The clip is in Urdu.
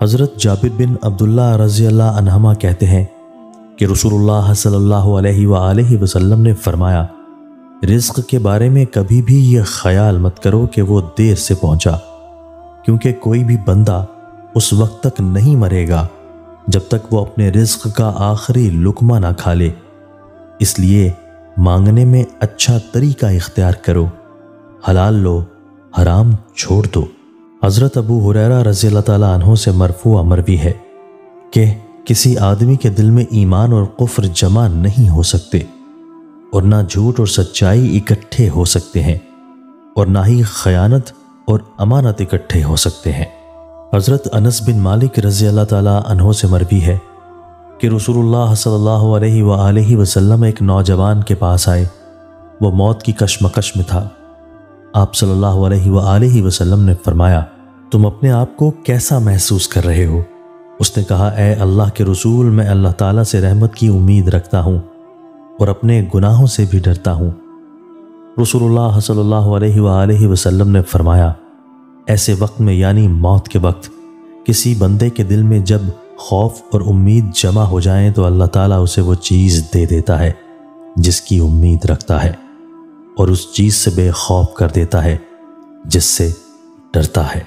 حضرت جابر بن عبداللہ رضی اللہ عنہما کہتے ہیں کہ رسول اللہ صلی اللہ علیہ وآلہ وسلم نے فرمایا، رزق کے بارے میں کبھی بھی یہ خیال مت کرو کہ وہ دیر سے پہنچا، کیونکہ کوئی بھی بندہ اس وقت تک نہیں مرے گا جب تک وہ اپنے رزق کا آخری لقمہ نہ کھا لے۔ اس لیے مانگنے میں اچھا طریقہ اختیار کرو، حلال لو، حرام چھوڑ دو۔ حضرت ابو ہریرہ رضی اللہ تعالیٰ عنہ سے مرفوع مروی ہے کہ کسی آدمی کے دل میں ایمان اور کفر جمع نہیں ہو سکتے، اور نہ جھوٹ اور سچائی اکٹھے ہو سکتے ہیں، اور نہ ہی خیانت اور امانت اکٹھے ہو سکتے ہیں۔ حضرت انس بن مالک رضی اللہ تعالیٰ عنہ سے مروی ہے کہ رسول اللہ صلی اللہ علیہ وآلہ وسلم ایک نوجوان کے پاس آئے۔ وہ موت کی کشمکش میں تھا۔ آپ صلی اللہ علیہ وآلہ وسلم نے فرمایا، تم اپنے آپ کو کیسا محسوس کر رہے ہو؟ اس نے کہا، اے اللہ کے رسول، میں اللہ تعالیٰ سے رحمت کی امید رکھتا ہوں اور اپنے گناہوں سے بھی ڈرتا ہوں۔ رسول اللہ صلی اللہ علیہ وآلہ وسلم نے فرمایا، ایسے وقت میں یعنی موت کے وقت کسی بندے کے دل میں جب خوف اور امید جمع ہو جائیں تو اللہ تعالیٰ اسے وہ چیز دے دیتا ہے جس کی امید رکھتا ہے، اور اس چیز سے بے خوف کر دیتا ہے جس سے ڈرتا ہے۔